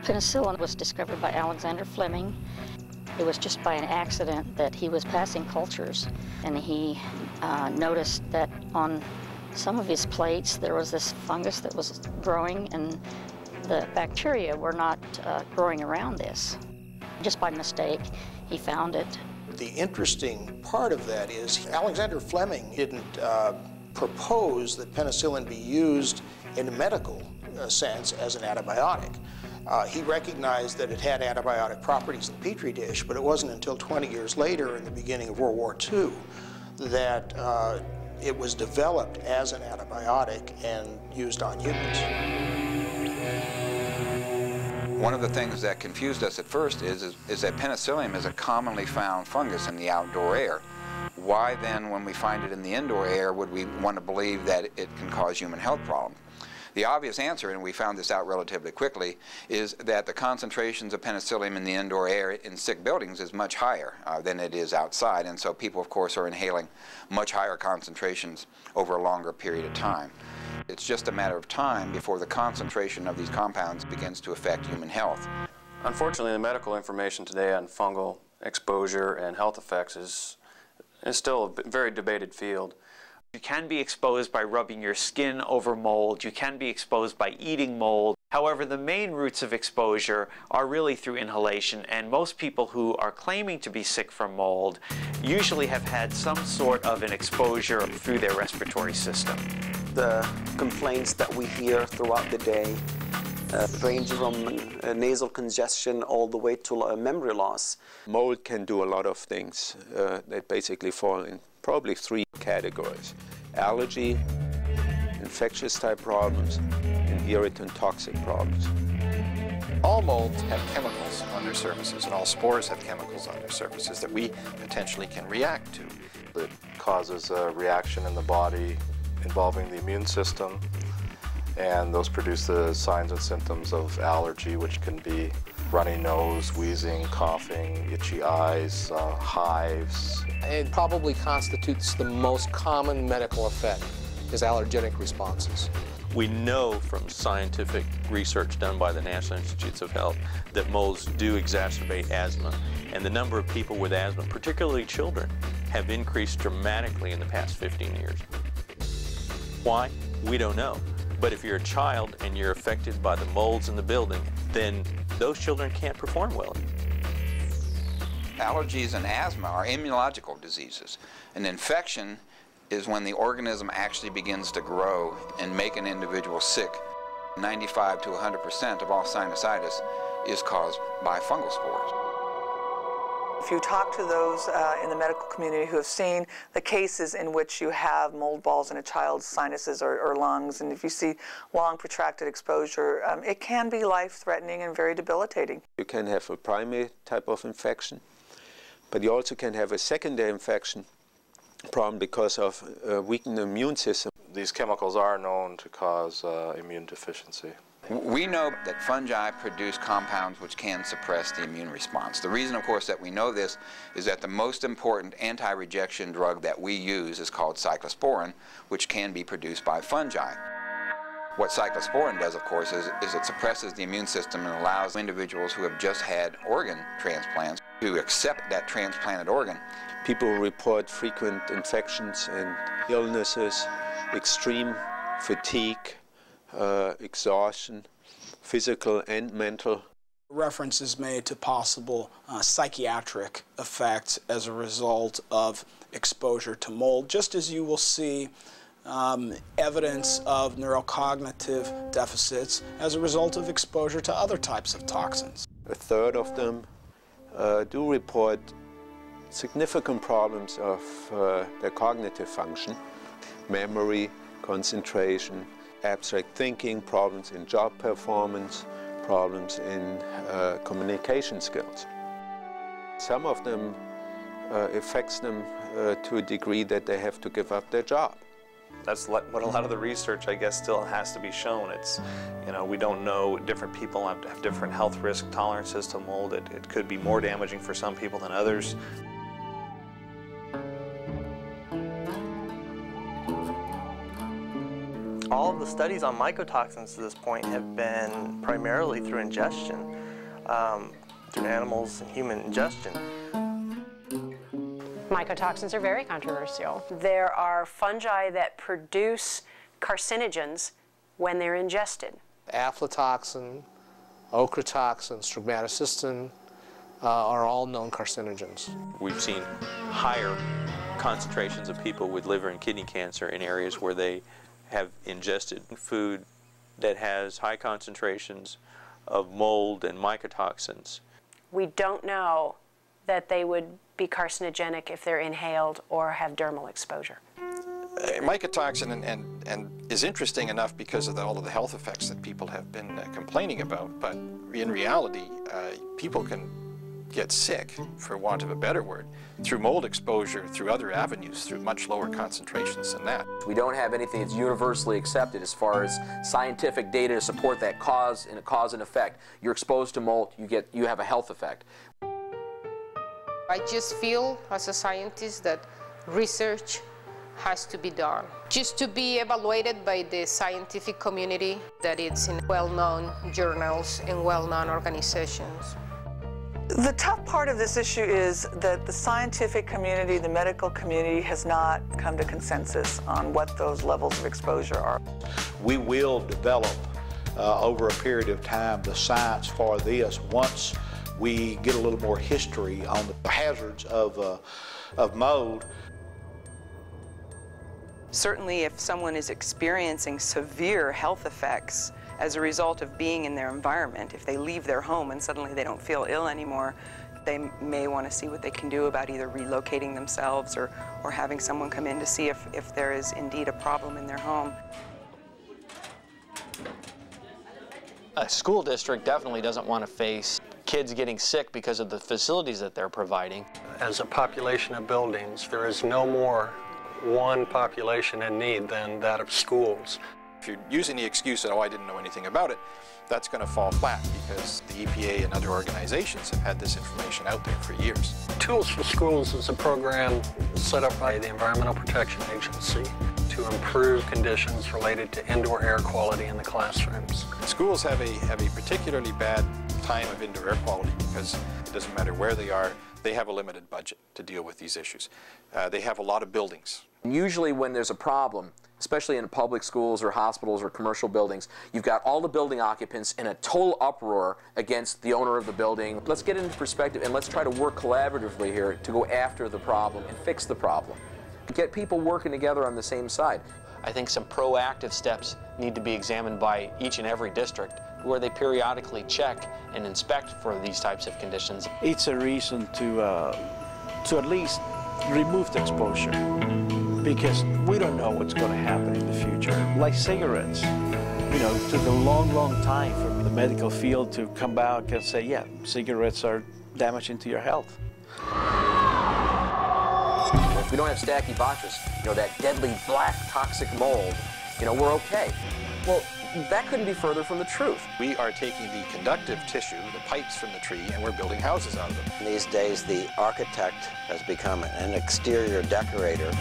Penicillin was discovered by Alexander Fleming. It was just by an accident that he was passing cultures, and he noticed that on some of his plates there was this fungus that was growing, and the bacteria were not growing around this. Just by mistake, he found it. The interesting part of that is Alexander Fleming didn't propose that penicillin be used in a medical sense as an antibiotic. He recognized that it had antibiotic properties in the Petri dish, but it wasn't until 20 years later, in the beginning of World War II, that it was developed as an antibiotic and used on humans. One of the things that confused us at first is that penicillium is a commonly found fungus in the outdoor air. Why then, when we find it in the indoor air, would we want to believe that it can cause human health problems? The obvious answer, and we found this out relatively quickly, is that the concentrations of penicillium in the indoor air in sick buildings is much higher than it is outside, and so people, of course, are inhaling much higher concentrations over a longer period of time. It's just a matter of time before the concentration of these compounds begins to affect human health. Unfortunately, the medical information today on fungal exposure and health effects is still a very debated field. You can be exposed by rubbing your skin over mold. You can be exposed by eating mold. However, the main routes of exposure are really through inhalation, and most people who are claiming to be sick from mold usually have had some sort of an exposure through their respiratory system. The complaints that we hear throughout the day range from nasal congestion all the way to memory loss. Mold can do a lot of things that basically fall in probably three categories: allergy, infectious type problems, and irritant toxic problems. All molds have chemicals on their surfaces, and all spores have chemicals on their surfaces that we potentially can react to. It causes a reaction in the body involving the immune system, and those produce the signs and symptoms of allergy, which can be runny nose, wheezing, coughing, itchy eyes, hives. It probably constitutes the most common medical effect, is allergenic responses. We know from scientific research done by the National Institutes of Health that molds do exacerbate asthma, and the number of people with asthma, particularly children, have increased dramatically in the past 15 years. Why? We don't know. But if you're a child and you're affected by the molds in the building, then those children can't perform well. Allergies and asthma are immunological diseases. An infection is when the organism actually begins to grow and make an individual sick. 95 to 100% of all sinusitis is caused by fungal spores. If you talk to those in the medical community who have seen the cases in which you have mold balls in a child's sinuses or lungs, and if you see long protracted exposure, it can be life-threatening and very debilitating. You can have a primary type of infection, but you also can have a secondary infection problem because of a weakened immune system. These chemicals are known to cause immune deficiency. We know that fungi produce compounds which can suppress the immune response. The reason, of course, that we know this is that the most important anti-rejection drug that we use is called cyclosporin, which can be produced by fungi. What cyclosporin does, of course, is it suppresses the immune system and allows individuals who have just had organ transplants to accept that transplanted organ. People report frequent infections and illnesses, extreme fatigue, exhaustion, physical and mental. Reference is made to possible psychiatric effects as a result of exposure to mold, just as you will see evidence of neurocognitive deficits as a result of exposure to other types of toxins. A third of them do report significant problems of their cognitive function, memory, concentration, abstract thinking, problems in job performance, problems in communication skills. Some of them affects them to a degree that they have to give up their job. That's what a lot of the research, I guess, still has to be shown. It's, we don't know, different people have different health risk tolerances to mold. It could be more damaging for some people than others. All of the studies on mycotoxins to this point have been primarily through ingestion, through animals and human ingestion. Mycotoxins are very controversial. There are fungi that produce carcinogens when they're ingested. Aflatoxin, ochratoxin, stigmatocystin are all known carcinogens. We've seen higher concentrations of people with liver and kidney cancer in areas where they have ingested food that has high concentrations of mold and mycotoxins. We don't know that they would be carcinogenic if they're inhaled or have dermal exposure. Mycotoxin and is interesting enough because of all of the health effects that people have been complaining about, but in reality, people can get sick, for want of a better word, through mold exposure, through other avenues, through much lower concentrations than that. We don't have anything that's universally accepted as far as scientific data to support that cause and effect. You're exposed to mold, you have a health effect. I just feel, as a scientist, that research has to be done. Just to be evaluated by the scientific community, that it's in well-known journals and well-known organizations. The tough part of this issue is that the scientific community, the medical community, has not come to consensus on what those levels of exposure are. We will develop over a period of time the science for this once we get a little more history on the hazards of mold. Certainly if someone is experiencing severe health effects as a result of being in their environment, if they leave their home and suddenly they don't feel ill anymore, they may want to see what they can do about either relocating themselves or having someone come in to see if there is indeed a problem in their home. A school district definitely doesn't want to face kids getting sick because of the facilities that they're providing. As a population of buildings, there is no more one population in need than that of schools. If you're using the excuse that, oh, I didn't know anything about it, that's going to fall flat because the EPA and other organizations have had this information out there for years. Tools for Schools is a program set up by the Environmental Protection Agency to improve conditions related to indoor air quality in the classrooms. Schools have a particularly bad time of indoor air quality because it doesn't matter where they are, they have a limited budget to deal with these issues. They have a lot of buildings. Usually when there's a problem, especially in public schools or hospitals or commercial buildings, you've got all the building occupants in a total uproar against the owner of the building. Let's get into perspective and let's try to work collaboratively here to go after the problem and fix the problem. Get people working together on the same side. I think some proactive steps need to be examined by each and every district where they periodically check and inspect for these types of conditions. It's a reason to at least remove the exposure, because we don't know what's going to happen in the future. Like cigarettes, you know, it took a long, long time for the medical field to come back and say, yeah, cigarettes are damaging to your health. If we don't have Stachybotrys, you know, that deadly black toxic mold, you know, we're okay. Well, that couldn't be further from the truth. We are taking the conductive tissue, the pipes from the tree, and we're building houses out of them. These days, the architect has become an exterior decorator.